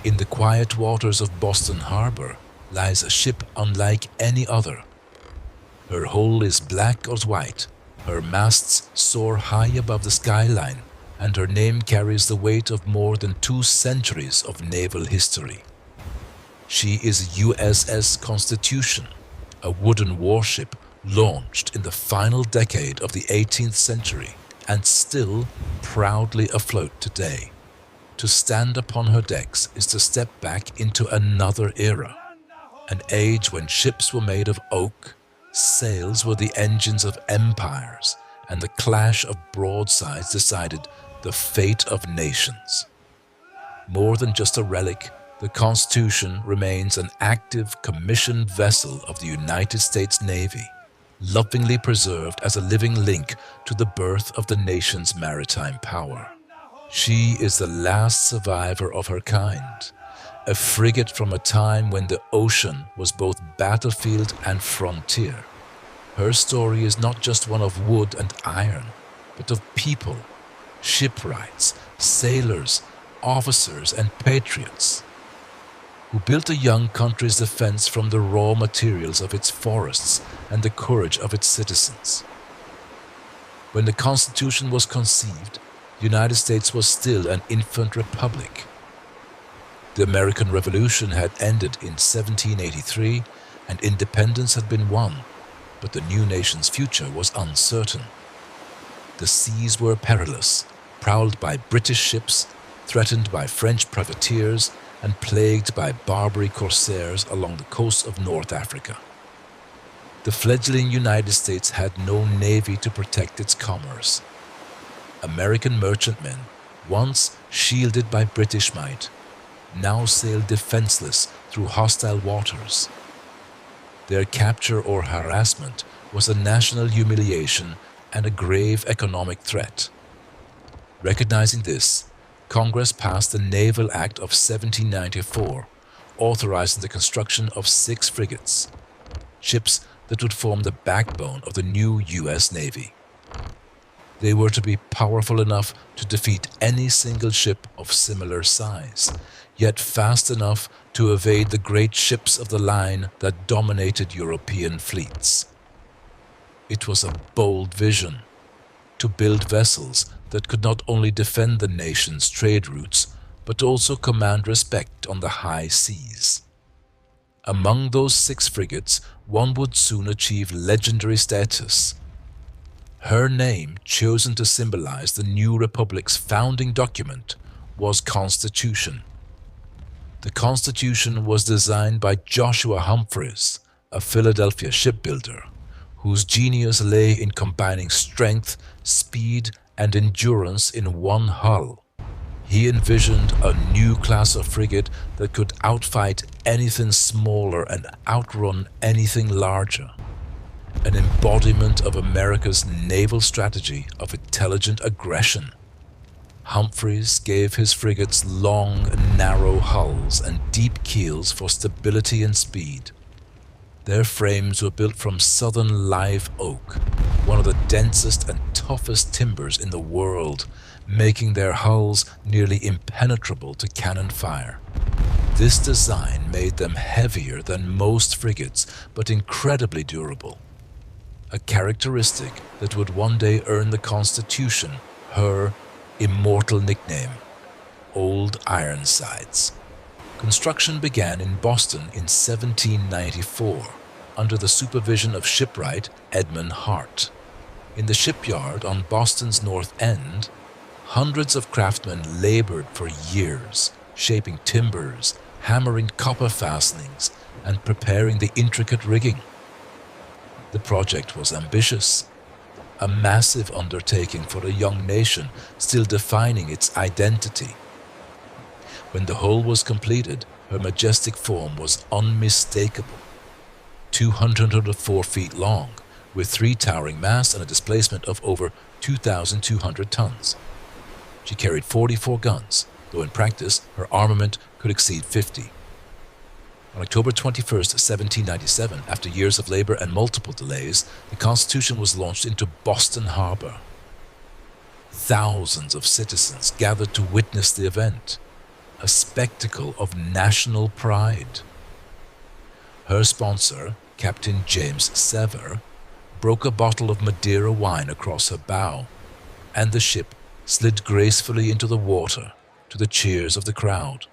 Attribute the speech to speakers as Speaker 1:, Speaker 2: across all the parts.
Speaker 1: In the quiet waters of Boston Harbor lies a ship unlike any other. Her hull is black or white, her masts soar high above the skyline, and her name carries the weight of more than 2 centuries of naval history. She is USS Constitution, a wooden warship launched in the final decade of the 18th century and still proudly afloat today. To stand upon her decks is to step back into another era, an age when ships were made of oak, sails were the engines of empires, and the clash of broadsides decided the fate of nations. More than just a relic, the Constitution remains an active commissioned vessel of the United States Navy, lovingly preserved as a living link to the birth of the nation's maritime power. She is the last survivor of her kind, a frigate from a time when the ocean was both battlefield and frontier. Her story is not just one of wood and iron, but of people, shipwrights, sailors, officers, and patriots who built a young country's defense from the raw materials of its forests and the courage of its citizens. When the Constitution was conceived, the United States was still an infant republic. The American Revolution had ended in 1783 and independence had been won, but the new nation's future was uncertain. The seas were perilous, prowled by British ships, threatened by French privateers, and plagued by Barbary corsairs along the coast of North Africa. The fledgling United States had no navy to protect its commerce. American merchantmen, once shielded by British might, now sailed defenseless through hostile waters. Their capture or harassment was a national humiliation and a grave economic threat. Recognizing this, Congress passed the Naval Act of 1794, authorizing the construction of 6 frigates, ships that would form the backbone of the new U.S. Navy. They were to be powerful enough to defeat any single ship of similar size, yet fast enough to evade the great ships of the line that dominated European fleets. It was a bold vision, to build vessels that could not only defend the nation's trade routes, but also command respect on the high seas. Among those 6 frigates, one would soon achieve legendary status. Her name, chosen to symbolize the new republic's founding document, was Constitution. The Constitution was designed by Joshua Humphreys, a Philadelphia shipbuilder, whose genius lay in combining strength, speed, and endurance in one hull. He envisioned a new class of frigate that could outfight anything smaller and outrun anything larger. An embodiment of America's naval strategy of intelligent aggression. Humphreys gave his frigates long, narrow hulls and deep keels for stability and speed. Their frames were built from southern live oak, one of the densest and toughest timbers in the world, making their hulls nearly impenetrable to cannon fire. This design made them heavier than most frigates, but incredibly durable. A characteristic that would one day earn the Constitution her immortal nickname, Old Ironsides. Construction began in Boston in 1794 under the supervision of shipwright Edmund Hart. In the shipyard on Boston's North End, hundreds of craftsmen labored for years, shaping timbers, hammering copper fastenings, and preparing the intricate rigging. The project was ambitious, a massive undertaking for a young nation still defining its identity. When the hull was completed, her majestic form was unmistakable. 204 feet long, with 3 towering masts and a displacement of over 2,200 tons. She carried 44 guns, though in practice her armament could exceed 50. On October 21, 1797, after years of labor and multiple delays, the Constitution was launched into Boston Harbor. Thousands of citizens gathered to witness the event. a spectacle of national pride. Her sponsor, Captain James Sever, broke a bottle of Madeira wine across her bow, and the ship slid gracefully into the water to the cheers of the crowd.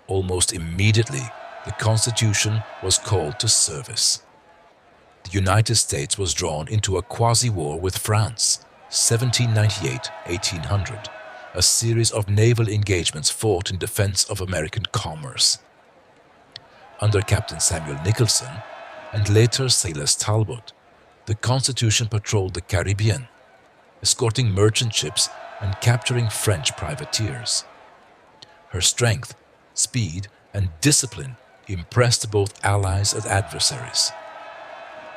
Speaker 1: Almost immediately, the Constitution was called to service. The United States was drawn into a quasi-war with France, 1798-1800, a series of naval engagements fought in defense of American commerce. Under Captain Samuel Nicholson and later Silas Talbot, the Constitution patrolled the Caribbean, escorting merchant ships and capturing French privateers. Her strength, speed, and discipline impressed both allies and adversaries.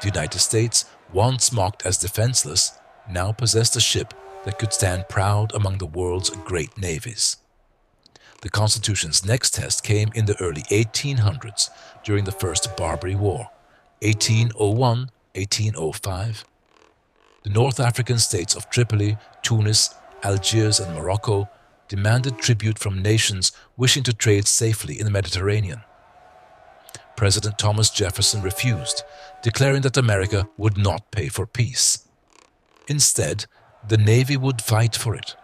Speaker 1: The United States, once mocked as defenseless, now possessed a ship that could stand proud among the world's great navies. The Constitution's next test came in the early 1800s during the First Barbary War, 1801-1805. The North African states of Tripoli, Tunis, Algiers, and Morocco demanded tribute from nations wishing to trade safely in the Mediterranean. President Thomas Jefferson refused, declaring that America would not pay for peace. Instead, the Navy would fight for it.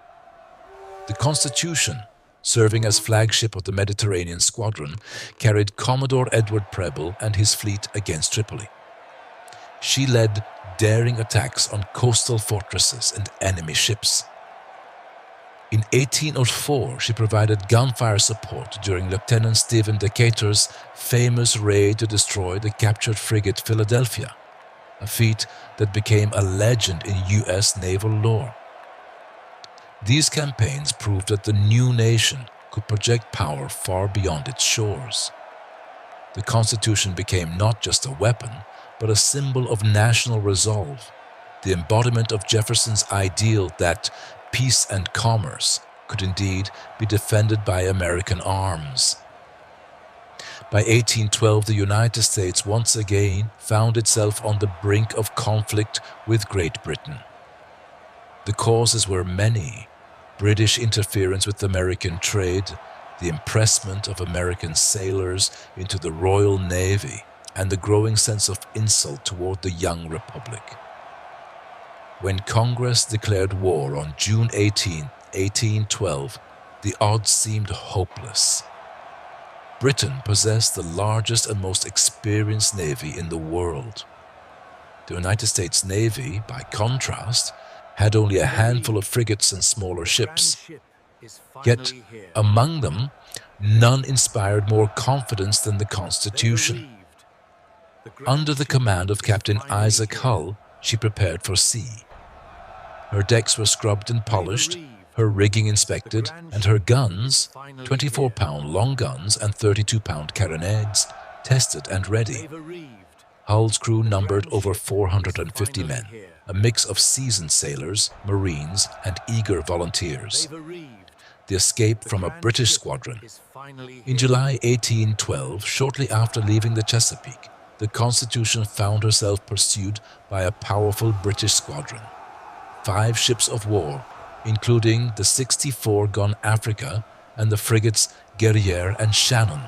Speaker 1: The Constitution, serving as flagship of the Mediterranean Squadron, carried Commodore Edward Preble and his fleet against Tripoli. She led daring attacks on coastal fortresses and enemy ships. In 1804, she provided gunfire support during Lieutenant Stephen Decatur's famous raid to destroy the captured frigate Philadelphia, a feat that became a legend in U.S. naval lore. These campaigns proved that the new nation could project power far beyond its shores. The Constitution became not just a weapon, but a symbol of national resolve, the embodiment of Jefferson's ideal that peace and commerce could indeed be defended by American arms. By 1812, the United States once again found itself on the brink of conflict with Great Britain. The causes were many: British interference with American trade, the impressment of American sailors into the Royal Navy, and the growing sense of insult toward the young republic. When Congress declared war on June 18, 1812, the odds seemed hopeless. Britain possessed the largest and most experienced navy in the world. The United States Navy, by contrast, had only a handful of frigates and smaller ships. Yet, among them, none inspired more confidence than the Constitution. Under the command of Captain Isaac Hull, she prepared for sea. Her decks were scrubbed and polished, her rigging inspected, and her guns, 24-pound long guns and 32-pound carronades, tested and ready. Hull's crew numbered over 450 men, a mix of seasoned sailors, Marines, and eager volunteers. The escape from a British squadron. In July 1812, shortly after leaving the Chesapeake, the Constitution found herself pursued by a powerful British squadron. 5 ships of war, including the 64-gun Africa and the frigates Guerriere and Shannon.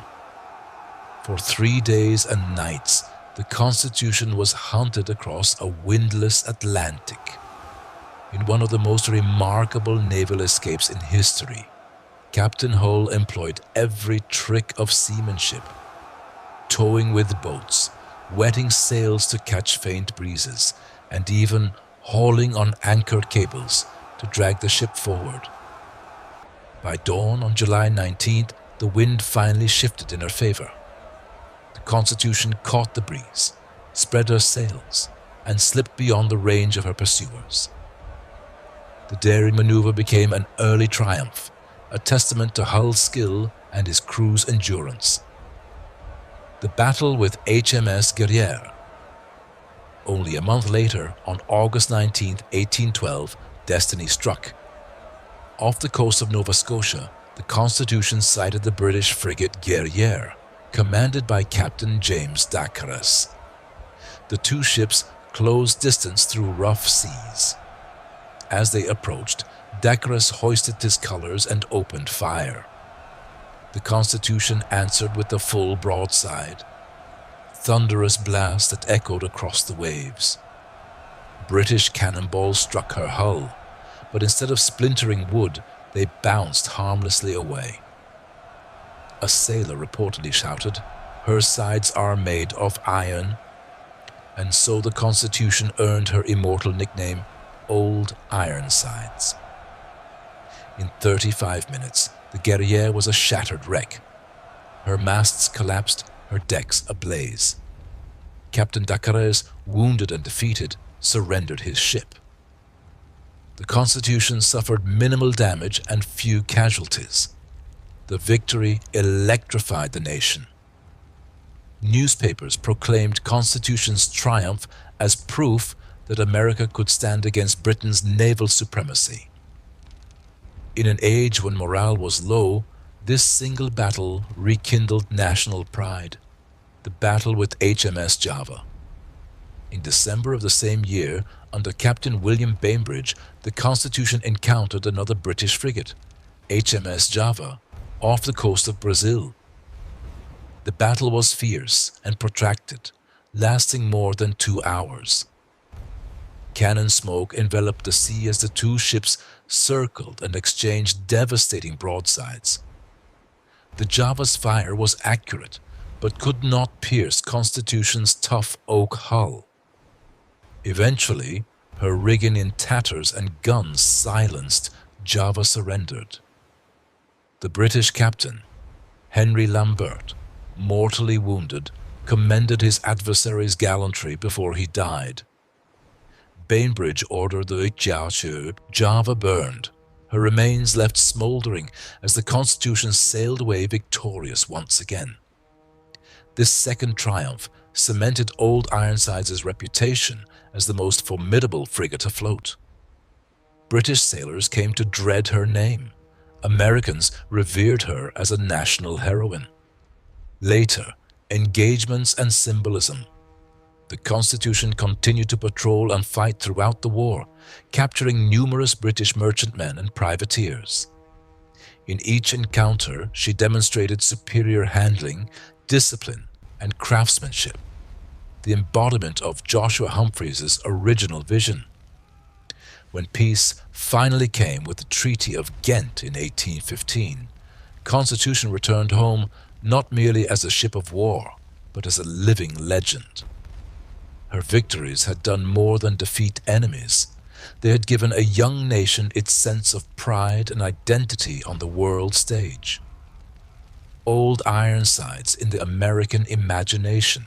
Speaker 1: For 3 days and nights, the Constitution was hunted across a windless Atlantic. In one of the most remarkable naval escapes in history, Captain Hull employed every trick of seamanship, towing with boats, wetting sails to catch faint breezes, and even hauling on anchored cables to drag the ship forward. By dawn on July 19th, the wind finally shifted in her favor. The Constitution caught the breeze, spread her sails, and slipped beyond the range of her pursuers. The daring maneuver became an early triumph, a testament to Hull's skill and his crew's endurance. The battle with HMS Guerriere. Only a month later, on August 19, 1812, destiny struck. Off the coast of Nova Scotia, the Constitution sighted the British frigate Guerriere, commanded by Captain James Dacres. The two ships closed distance through rough seas. As they approached, Dacres hoisted his colors and opened fire. The Constitution answered with a full broadside. Thunderous blast that echoed across the waves. British cannonballs struck her hull, but instead of splintering wood, they bounced harmlessly away. A sailor reportedly shouted, "Her sides are made of iron," and so the Constitution earned her immortal nickname, Old Ironsides. In 35 minutes, the Guerriere was a shattered wreck. Her masts collapsed, her decks ablaze. Captain Dacares, wounded and defeated, surrendered his ship. The Constitution suffered minimal damage and few casualties. The victory electrified the nation. Newspapers proclaimed Constitution's triumph as proof that America could stand against Britain's naval supremacy. In an age when morale was low, this single battle rekindled national pride. The battle with HMS Java. In December of the same year, under Captain William Bainbridge, the Constitution encountered another British frigate, HMS Java, off the coast of Brazil. The battle was fierce and protracted, lasting more than 2 hours. Cannon smoke enveloped the sea as the two ships circled and exchanged devastating broadsides. The Java's fire was accurate, but could not pierce Constitution's tough oak hull. Eventually, her rigging in tatters and guns silenced, Java surrendered. The British captain, Henry Lambert, mortally wounded, commended his adversary's gallantry before he died. Bainbridge ordered the Java burned, her remains left smouldering as the Constitution sailed away victorious once again. This second triumph cemented Old Ironsides' reputation as the most formidable frigate afloat. British sailors came to dread her name. Americans revered her as a national heroine. Later, engagements and symbolism. The Constitution continued to patrol and fight throughout the war, capturing numerous British merchantmen and privateers. In each encounter, she demonstrated superior handling, discipline, and craftsmanship, the embodiment of Joshua Humphreys' original vision. When peace finally came with the Treaty of Ghent in 1815, Constitution returned home not merely as a ship of war, but as a living legend. Her victories had done more than defeat enemies. They had given a young nation its sense of pride and identity on the world stage. Old Ironsides in the American imagination.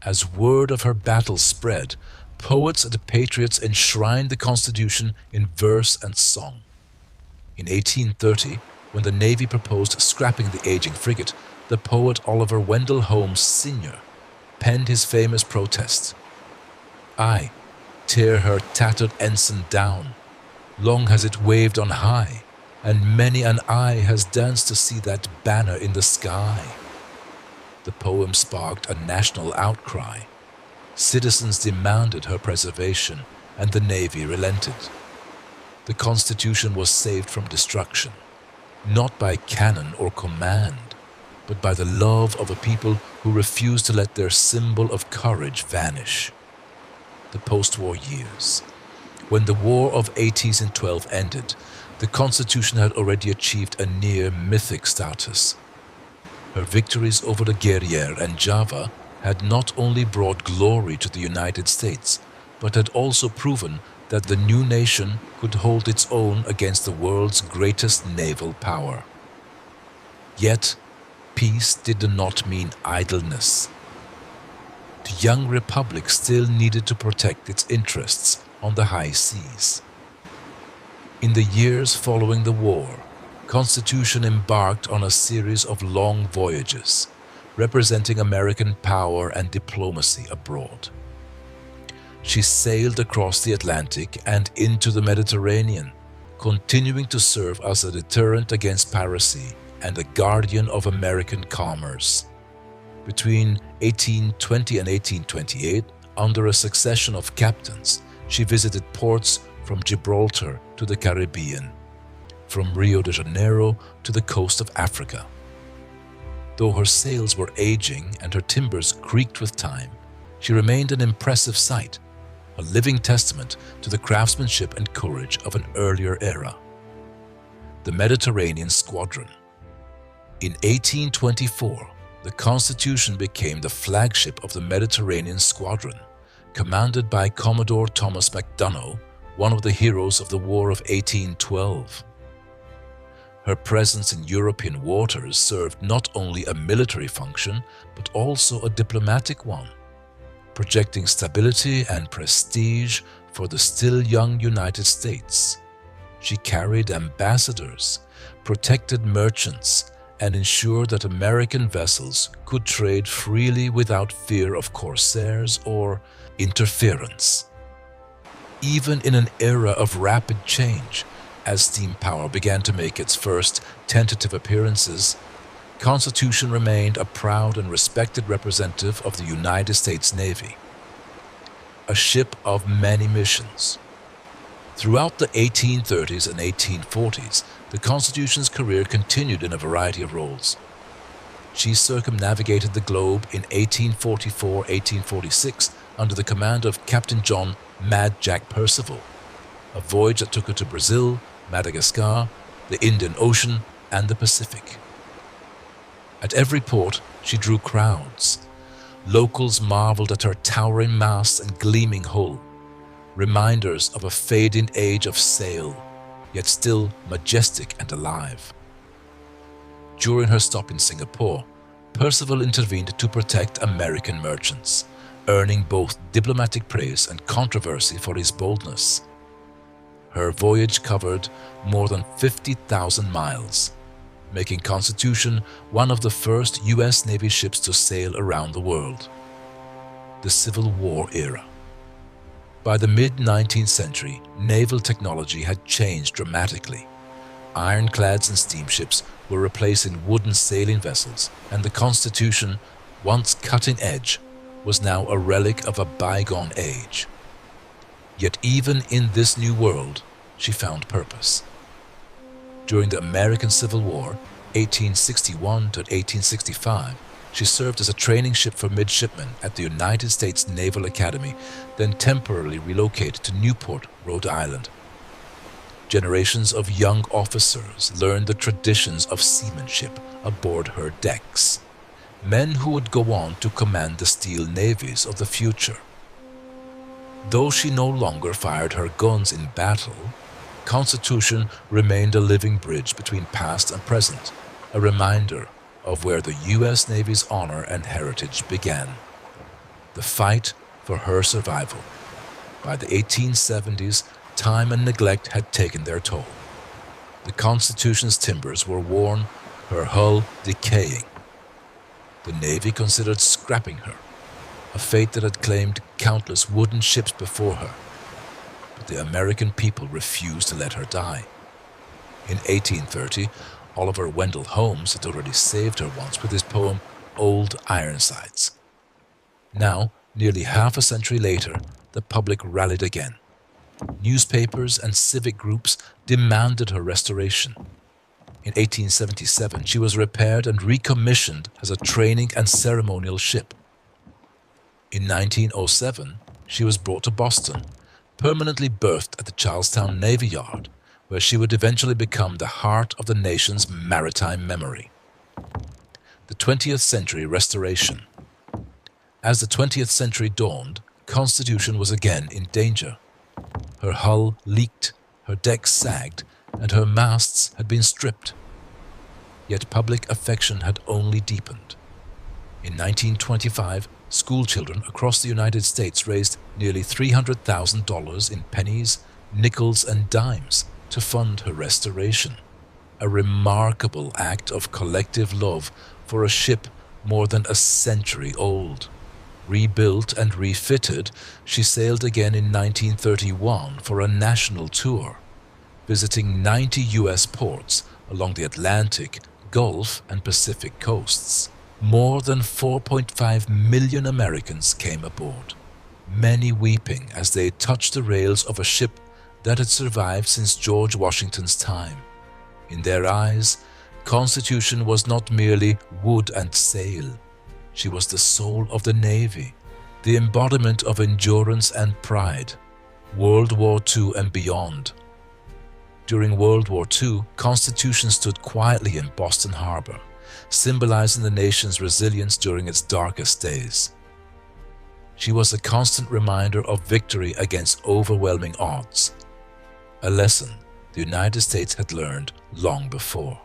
Speaker 1: As word of her battle spread, poets and patriots enshrined the Constitution in verse and song. In 1830, when the Navy proposed scrapping the aging frigate, the poet Oliver Wendell Holmes Sr. penned his famous protest. "I tear her tattered ensign down. Long has it waved on high, and many an eye has danced to see that banner in the sky." The poem sparked a national outcry. Citizens demanded her preservation, and the Navy relented. The Constitution was saved from destruction, not by cannon or command, but by the love of a people who refused to let their symbol of courage vanish. The post-war years. When the War of 1812 ended, the Constitution had already achieved a near mythic status. Her victories over the Guerriere and Java had not only brought glory to the United States, but had also proven that the new nation could hold its own against the world's greatest naval power. Yet, peace did not mean idleness. The young republic still needed to protect its interests on the high seas. In the years following the war, Constitution embarked on a series of long voyages, representing American power and diplomacy abroad. She sailed across the Atlantic and into the Mediterranean, continuing to serve as a deterrent against piracy and a guardian of American commerce. Between 1820 and 1828, under a succession of captains, she visited ports from Gibraltar to the Caribbean, from Rio de Janeiro to the coast of Africa. Though her sails were aging and her timbers creaked with time, she remained an impressive sight, a living testament to the craftsmanship and courage of an earlier era. The Mediterranean Squadron. In 1824, the Constitution became the flagship of the Mediterranean Squadron, commanded by Commodore Thomas MacDonough, one of the heroes of the War of 1812. Her presence in European waters served not only a military function, but also a diplomatic one, projecting stability and prestige for the still young United States. She carried ambassadors, protected merchants, and ensured that American vessels could trade freely without fear of corsairs or interference. Even in an era of rapid change, as steam power began to make its first tentative appearances, Constitution remained a proud and respected representative of the United States Navy. A ship of many missions. Throughout the 1830s and 1840s, the Constitution's career continued in a variety of roles. She circumnavigated the globe in 1844-1846 under the command of Captain John "Mad Jack" Percival, a voyage that took her to Brazil, Madagascar, the Indian Ocean, and the Pacific. At every port, she drew crowds. Locals marveled at her towering masts and gleaming hull, reminders of a fading age of sail, yet still majestic and alive. During her stop in Singapore, Percival intervened to protect American merchants, earning both diplomatic praise and controversy for his boldness. Her voyage covered more than 50,000 miles, making Constitution one of the first U.S. Navy ships to sail around the world. The Civil War era. By the mid-19th century, naval technology had changed dramatically. Ironclads and steamships were replacing wooden sailing vessels, and the Constitution, once cutting-edge, was now a relic of a bygone age. Yet even in this new world, she found purpose. During the American Civil War, 1861 to 1865, she served as a training ship for midshipmen at the United States Naval Academy, then temporarily relocated to Newport, Rhode Island. Generations of young officers learned the traditions of seamanship aboard her decks, men who would go on to command the steel navies of the future. Though she no longer fired her guns in battle, Constitution remained a living bridge between past and present, a reminder of where the U.S. Navy's honor and heritage began. The fight for her survival. By the 1870s, time and neglect had taken their toll. The Constitution's timbers were worn, her hull decaying. The Navy considered scrapping her, a fate that had claimed countless wooden ships before her. But the American people refused to let her die. In 1830, Oliver Wendell Holmes had already saved her once with his poem Old Ironsides. Now, nearly half a century later, the public rallied again. Newspapers and civic groups demanded her restoration. In 1877, she was repaired and recommissioned as a training and ceremonial ship. In 1907, she was brought to Boston, permanently berthed at the Charlestown Navy Yard, where she would eventually become the heart of the nation's maritime memory. The 20th century restoration. As the 20th century dawned, Constitution was again in danger. Her hull leaked, her decks sagged, and her masts had been stripped. Yet public affection had only deepened. In 1925, schoolchildren across the United States raised nearly $300,000 in pennies, nickels, and dimes to fund her restoration. A remarkable act of collective love for a ship more than a century old. Rebuilt and refitted, she sailed again in 1931 for a national tour, visiting 90 U.S. ports along the Atlantic, Gulf, and Pacific coasts. More than 4.5 million Americans came aboard, many weeping as they touched the rails of a ship that had survived since George Washington's time. In their eyes, Constitution was not merely wood and sail. She was the soul of the Navy, the embodiment of endurance and pride, World War II and beyond. During World War II, Constitution stood quietly in Boston Harbor, symbolizing the nation's resilience during its darkest days. She was a constant reminder of victory against overwhelming odds, a lesson the United States had learned long before.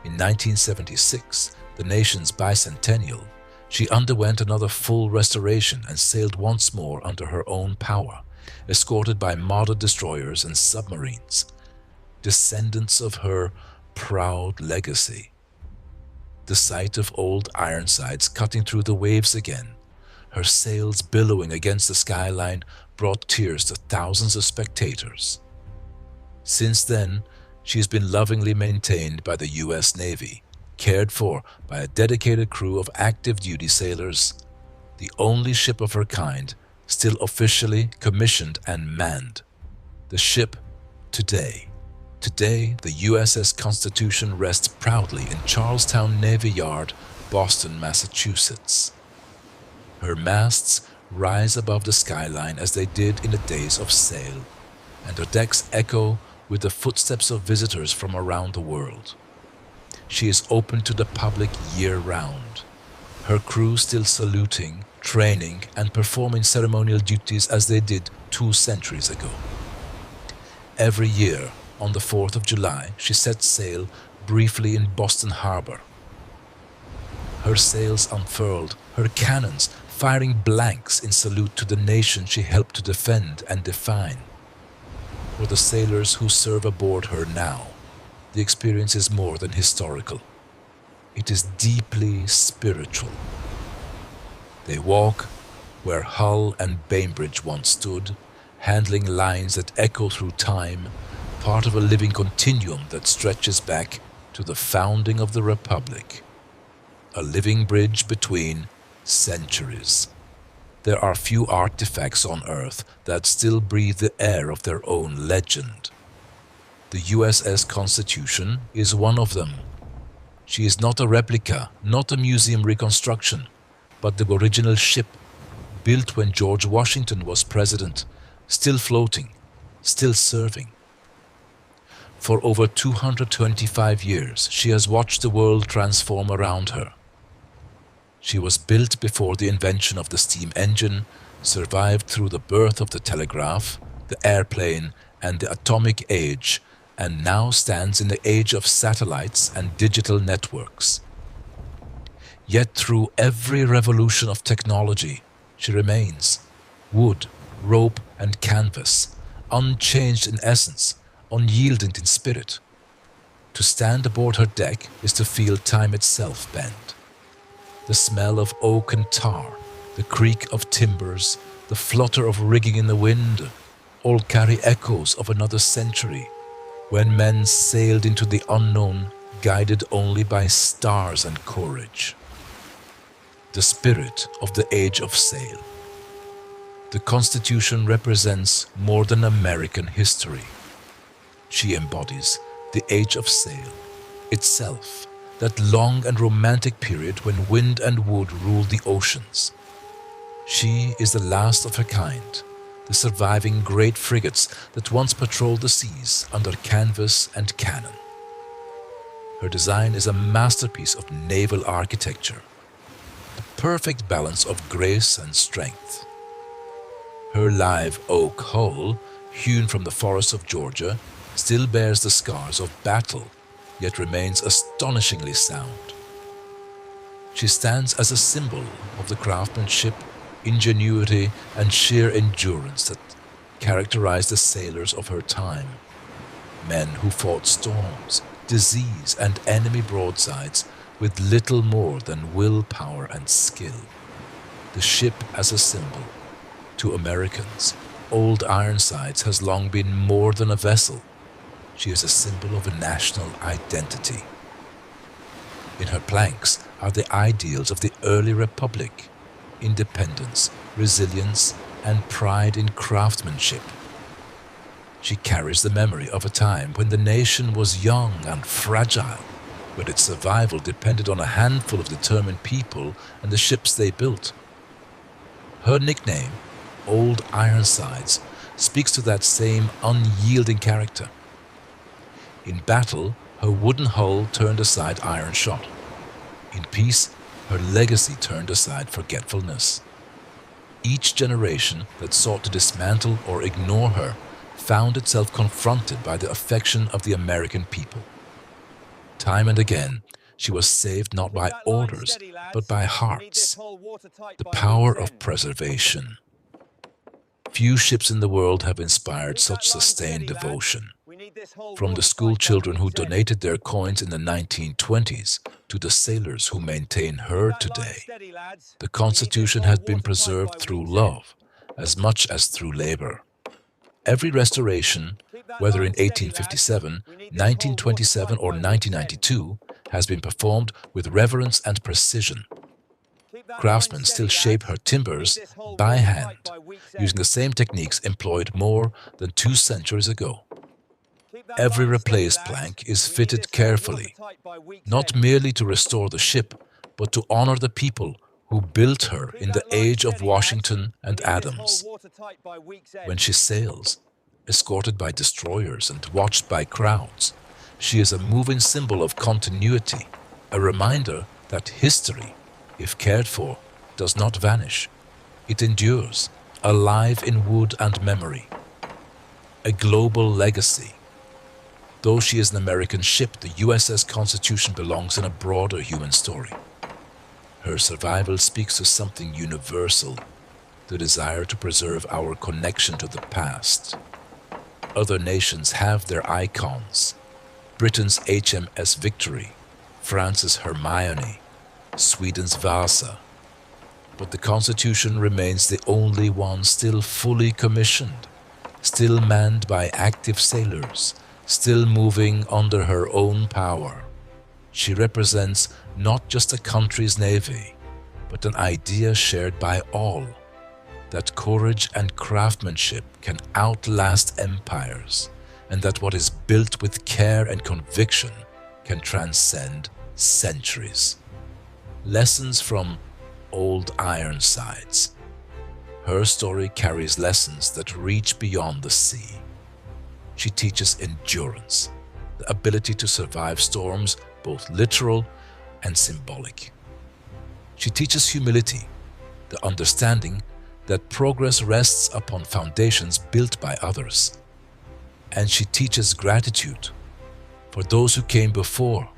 Speaker 1: In 1976, the nation's bicentennial, she underwent another full restoration and sailed once more under her own power, escorted by modern destroyers and submarines, descendants of her proud legacy. The sight of Old Ironsides cutting through the waves again, her sails billowing against the skyline, brought tears to thousands of spectators. Since then, she has been lovingly maintained by the U.S. Navy, cared for by a dedicated crew of active duty sailors, the only ship of her kind still officially commissioned and manned. The ship today. Today, the USS Constitution rests proudly in Charlestown Navy Yard, Boston, Massachusetts. Her masts rise above the skyline as they did in the days of sail, and her decks echo with the footsteps of visitors from around the world. She is open to the public year-round, her crew still saluting, training, and performing ceremonial duties as they did 2 centuries ago. Every year, on the 4th of July, she sets sail briefly in Boston Harbor. Her sails unfurled, her cannons firing blanks in salute to the nation she helped to defend and define. For the sailors who serve aboard her now, the experience is more than historical. It is deeply spiritual. They walk where Hull and Bainbridge once stood, handling lines that echo through time, part of a living continuum that stretches back to the founding of the Republic. A living bridge between centuries. There are few artifacts on Earth that still breathe the air of their own legend. The USS Constitution is one of them. She is not a replica, not a museum reconstruction, but the original ship, built when George Washington was president, still floating, still serving. For over 225 years, she has watched the world transform around her. She was built before the invention of the steam engine, survived through the birth of the telegraph, the airplane, and the atomic age, and now stands in the age of satellites and digital networks. Yet through every revolution of technology, she remains wood, rope, and canvas, unchanged in essence, unyielding in spirit. To stand aboard her deck is to feel time itself bend. The smell of oak and tar, the creak of timbers, the flutter of rigging in the wind, all carry echoes of another century, when men sailed into the unknown, guided only by stars and courage. The spirit of the age of sail. The Constitution represents more than American history. She embodies the age of sail itself, that long and romantic period when wind and wood ruled the oceans. She is the last of her kind, the surviving great frigates that once patrolled the seas under canvas and cannon. Her design is a masterpiece of naval architecture, the perfect balance of grace and strength. Her live oak hull, hewn from the forests of Georgia, still bears the scars of battle, yet remains astonishingly sound. She stands as a symbol of the craftsmanship, ingenuity, and sheer endurance that characterized the sailors of her time. Men who fought storms, disease, and enemy broadsides with little more than willpower and skill. The ship as a symbol. To Americans, Old Ironsides has long been more than a vessel. She is a symbol of a national identity. In her planks are the ideals of the early republic: independence, resilience, and pride in craftsmanship. She carries the memory of a time when the nation was young and fragile, but its survival depended on a handful of determined people and the ships they built. Her nickname, Old Ironsides, speaks to that same unyielding character. In battle, her wooden hull turned aside iron shot. In peace, her legacy turned aside forgetfulness. Each generation that sought to dismantle or ignore her found itself confronted by the affection of the American people. Time and again, she was saved not by orders, but by hearts. The power of preservation. Few ships in the world have inspired such sustained devotion. From the school children who donated their coins in the 1920s to the sailors who maintain her today, the Constitution has been preserved through love as much as through labor. Every restoration, whether in 1857, 1927 or 1992, has been performed with reverence and precision. Craftsmen still shape her timbers by hand, using the same techniques employed more than 2 centuries ago. Every replaced plank is fitted carefully, not merely to restore the ship, but to honor the people who built her in the age of Washington and Adams. When she sails, escorted by destroyers and watched by crowds, she is a moving symbol of continuity, a reminder that history, if cared for, does not vanish. It endures, alive in wood and memory. A global legacy. Though she is an American ship, the USS Constitution belongs in a broader human story. Her survival speaks to something universal, the desire to preserve our connection to the past. Other nations have their icons. Britain's HMS Victory, France's Hermione, Sweden's Vasa. But the Constitution remains the only one still fully commissioned, still manned by active sailors, still moving under her own power. She represents not just a country's navy, but an idea shared by all, that courage and craftsmanship can outlast empires, and that what is built with care and conviction can transcend centuries. Lessons from Old Ironsides. Her story carries lessons that reach beyond the sea. She teaches endurance, the ability to survive storms, both literal and symbolic. She teaches humility, the understanding that progress rests upon foundations built by others. And she teaches gratitude for those who came before,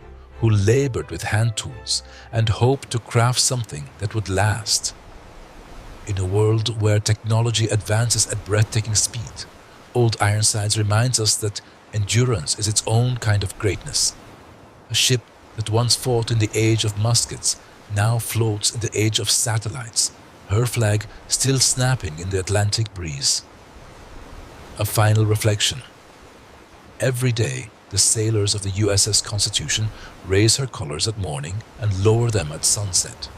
Speaker 1: who labored with hand tools and hoped to craft something that would last. In a world where technology advances at breathtaking speed, Old Ironsides reminds us that endurance is its own kind of greatness. A ship that once fought in the age of muskets now floats in the age of satellites, her flag still snapping in the Atlantic breeze. A final reflection. Every day, the sailors of the USS Constitution raise her colors at morning and lower them at sunset.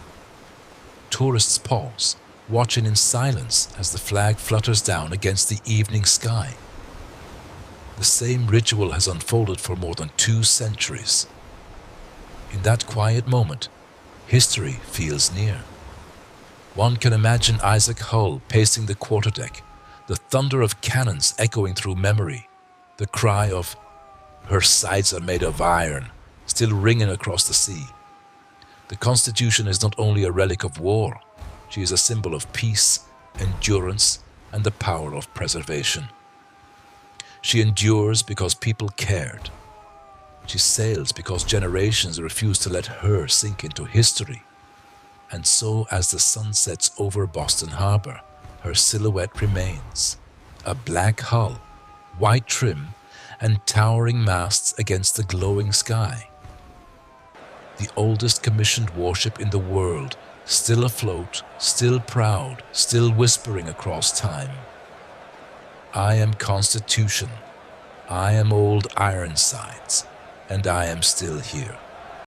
Speaker 1: Tourists pause, watching in silence as the flag flutters down against the evening sky. The same ritual has unfolded for more than 2 centuries. In that quiet moment, history feels near. One can imagine Isaac Hull pacing the quarterdeck, the thunder of cannons echoing through memory, the cry of "Her sides are made of iron" still ringing across the sea. The Constitution is not only a relic of war, she is a symbol of peace, endurance, and the power of preservation. She endures because people cared. She sails because generations refused to let her sink into history. And so, as the sun sets over Boston Harbor, her silhouette remains, a black hull, white trim, and towering masts against the glowing sky. The oldest commissioned warship in the world, still afloat, still proud, still whispering across time. I am Constitution, I am Old Ironsides, and I am still here.